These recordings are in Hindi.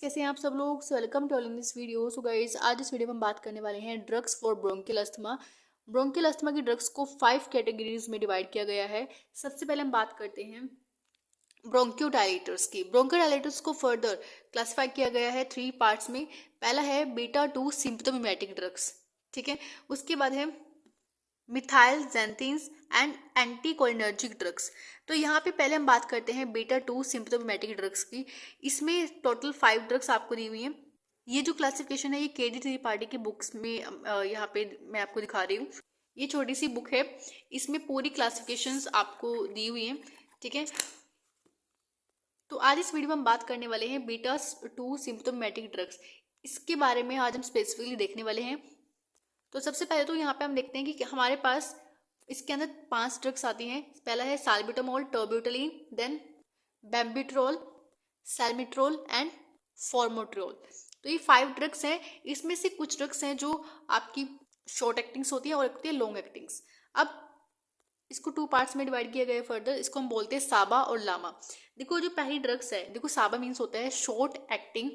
कैसे हैं आप सब लोग। So welcome to all in this video. So guys, आज इस वीडियो में हम बात करने वाले हैं drugs for bronchial asthma. Bronchial asthma की ड्रग्स को 5 कैटेगरीज में डिवाइड किया गया है। सबसे पहले हम बात करते हैं ब्रोंकियोडायलेटर्स की। ब्रोंकियोडायलेटर्स को फर्दर क्लासिफाई किया गया है 3 पार्ट्स में। पहला है बीटा 2 सिम्पटोमेटिक ड्रग्स, ठीक है। उसके बाद है मिथाइल जेंथिन्स एंड एंटीकोलिनर्जिक ड्रग्स। तो यहाँ पे पहले हम बात करते हैं बीटा 2 सिम्पटोमेटिक ड्रग्स की। इसमें टोटल 5 ड्रग्स आपको दी हुई हैं। ये जो क्लासिफिकेशन है ये केडी त्रिपाठी की बुक्स में यहाँ पे मैं आपको दिखा रही हूँ। ये छोटी सी बुक है, इसमें पूरी क्लासिफिकेशंस आपको दी हुई हैं, ठीक है। तो आज इस वीडियो में हम बात करने वाले हैं बीटा 2 सिम्पटोमेटिक ड्रग्स। इसके बारे में आज हम स्पेसिफिकली देखने वाले हैं। तो सबसे पहले तो यहाँ पे हम देखते हैं कि हमारे पास इसके अंदर 5 ड्रग्स आती हैं। पहला है साल्बिटामोल, टर्ब्यूटलीन, देन बेम्बिट्रोल, सैल्मिट्रोल एंड फॉर्मोट्रोल। तो ये 5 ड्रग्स हैं। इसमें से कुछ ड्रग्स हैं जो आपकी शॉर्ट एक्टिंग्स होती हैं और होती है लॉन्ग एक्टिंग्स। अब इसको 2 पार्ट्स में डिवाइड किया गया है फर्दर। इसको हम बोलते हैं साबा और लामा। देखो जो पहली ड्रग्स है, देखो साबा मीन्स होता है शॉर्ट एक्टिंग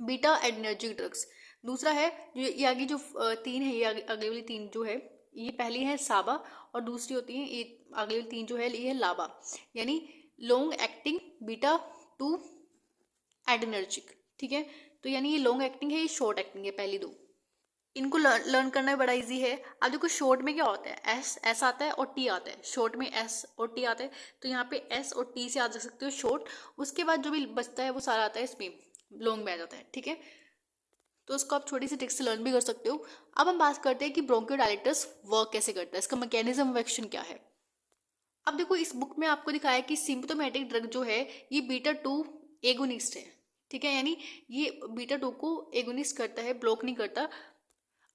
बीटा एडर्जिक ड्रग्स। दूसरा है जो ये आगे जो 3 है, ये अगली वाली 3 जो है, ये पहली है साबा और दूसरी होती है ये अगली वाली 3 जो है ये है लाबा, यानी लॉन्ग एक्टिंग बीटा 2 एडर्जिक, ठीक है। तो यानी ये लॉन्ग एक्टिंग है, ये शॉर्ट एक्टिंग है पहली 2। इनको लर्न करना भी बड़ा इजी है। अब देखो शॉर्ट में क्या होता है, एस आता है और टी आता है। शॉर्ट में एस और टी आता है, तो यहाँ पे एस और टी से याद रख सकते हो शॉर्ट। उसके बाद जो भी बचता है वो सारा आता है इसमें लॉन्ग में आ जाता है, ठीक है। तो उसको आप छोटी सी ट्रिक से लर्न भी कर सकते हो। अब हम बात करते हैं कि ब्रोंकियोडायलेटर्स वर्क कैसे करता है, इसका मैकेनिज्म ऑफ एक्शन क्या है। अब देखो इस बुक में आपको दिखाया है कि सिम्पटोमेटिक ड्रग जो है ये बीटा 2 एगोनिस्ट है, ठीक है। यानी ये बीटा 2 को एगोनिस्ट करता है, ब्लॉक नहीं करता।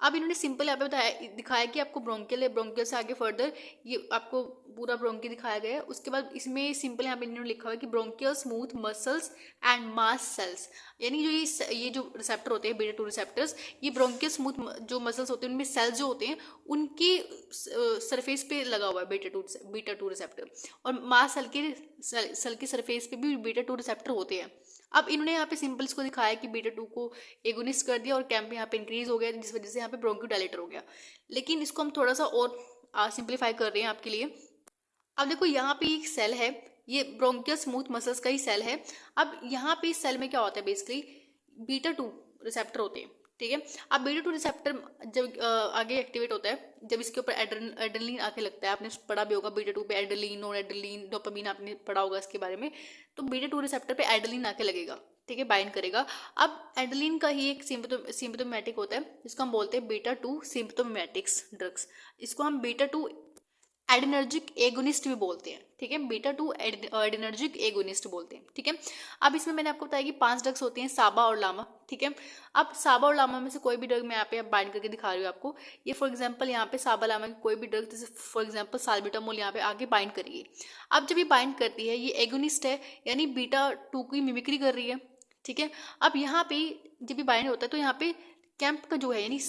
अब इन्होंने सिंपल यहाँ पे बताया दिखाया कि आपको ब्रोंकियल है, ब्रोंकियल से आगे फर्दर ये आपको पूरा ब्रोंकी दिखाया गया है। उसके बाद इसमें सिंपल यहाँ पे इन्होंने लिखा हुआ है कि bronchial smooth muscles and mass sales, यानी जो ये जो रिसेप्टर होते हैं बीटा 2 रिसेप्टर्स, ये ब्रोंकियल स्मूथ जो मसल्स होते हैं उनमें सेल्स जो होते हैं उनकी सरफेस पे लगा हुआ है बीटा 2 रिसेप्टर, और मास सेल की सरफेस पे भी बीटा 2 रिसेप्टर होते हैं। अब इन्होंने यहाँ पे सिंपल इसको दिखाया है कि बीटा 2 को एगोनिस्ट कर दिया और कैंप यहाँ पे इंक्रीज हो गया, जिस वजह से यहाँ पे ब्रोंकियोडायलेटर हो गया। लेकिन इसको हम थोड़ा सा और सिंप्लीफाई कर रहे हैं आपके लिए। अब देखो यहाँ पे एक सेल है, ये ब्रोंकियल स्मूथ मसल्स का ही सेल है। अब यहाँ पे इस सेल में क्या होता है, बेसिकली बीटा 2 रिसेप्टर होते हैं, ठीक है। अब बीटा 2 रिसेप्टर जब आगे एक्टिवेट होता है, जब इसके ऊपर एड्रेनलिन आके लगता है, आपने पढ़ा भी होगा बीटा 2 पे एड्रेनलिन और एड्रेनलिन डोपामिन, आपने पढ़ा होगा इसके बारे में। तो बीटा 2 रिसेप्टर पे एड्रेनलिन आके लगेगा, ठीक है, बाइंड करेगा। अब एड्रेनलिन का ही एक सिम्पटोमेटिक होता है जिसको हम बोलते हैं बीटा 2 सिम्पटोमेटिक्स ड्रग्स। इसको हम बीटा 2 एडिनर्जिक एगोनिस्ट भी बोलते हैं, ठीक है। बीटा 2 एडिनर्जिक एगोनिस्ट बोलते हैं, ठीक है। अब इसमें मैंने आपको बताया कि 5 ड्रग्स होती हैं, साबा और लामा, ठीक है। अब साबा और लामा में से कोई भी ड्रग मैं यहाँ पे बाइंड करके दिखा रही हूँ आपको। ये फॉर एग्जांपल यहाँ पे साबा लामा की कोई भी ड्रग, जैसे फॉर एग्जांपल साल्बिटामोल यहाँ पे आगे बाइंड करिए। अब जब ये बाइंड करती है, ये एगोनिस्ट है, यानी बीटा 2 की मिमिक्री कर रही है, ठीक है। अब यहाँ पे जब ये बाइंड होता है तो यहाँ पे कैंप का जो है, यानी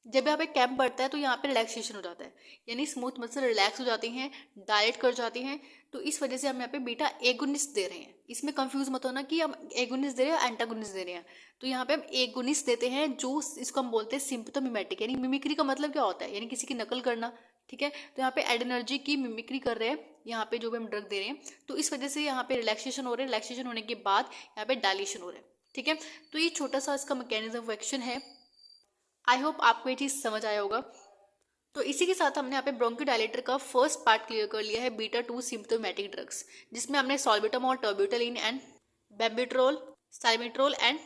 जब यहाँ पे कैंप बढ़ता है तो यहाँ पे रिलैक्सेशन हो जाता है, यानी स्मूथ मसल रिलैक्स हो जाती हैं, डायलेट कर जाती हैं। तो इस वजह से हम यहाँ पे बीटा एगोनिस्ट दे रहे हैं। इसमें कंफ्यूज मत होना कि हम एगोनिस्ट दे रहे हैं एंटागोनिस्ट दे रहे हैं। तो यहाँ पे हम एगोनिस्ट देते हैं, जो इसको हम बोलते हैं सिम्पटोमिमेटिक, यानी मिमिक्री का मतलब क्या होता है, यानी किसी की नकल करना, ठीक है। तो यहाँ पे एडर्जी की मिमिक्री कर रहे हैं यहाँ पे जो भी हम ड्रग दे रहे हैं। तो इस वजह से यहाँ पे रिलैक्सेशन हो रहा है, रिलैक्सेशन होने के बाद यहाँ पे डायलेशन हो रहा है, ठीक है। तो ये छोटा सा इसका मैकेनिज्म ऑफ एक्शन है। आई होप आपको ये चीज़ समझ आया होगा। तो इसी के साथ हमने यहाँ पे ब्रोंकियोडायलेटर का फर्स्ट पार्ट क्लियर कर लिया है, बीटा 2 सिम्पटोमेटिक ड्रग्स, जिसमें हमने सॉल्बिटामोल, टर्ब्यूटलीन एंड बेम्बिट्रोल, सैल्मिट्रोल एंड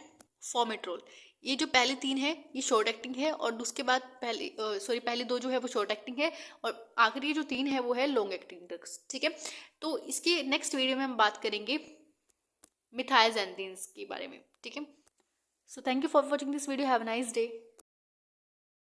फॉर्मिट्रोल, ये जो पहली 3 है ये शॉर्ट एक्टिंग है, और उसके बाद पहली 2 जो है वो शॉर्ट एक्टिंग है, और आखिरी जो 3 है वो है लॉन्ग एक्टिंग ड्रग्स, ठीक है। तो इसके नेक्स्ट वीडियो में हम बात करेंगे मिथाइल जेंथिन्स के बारे में, ठीक है। So thank you for watching this video. Have a nice day.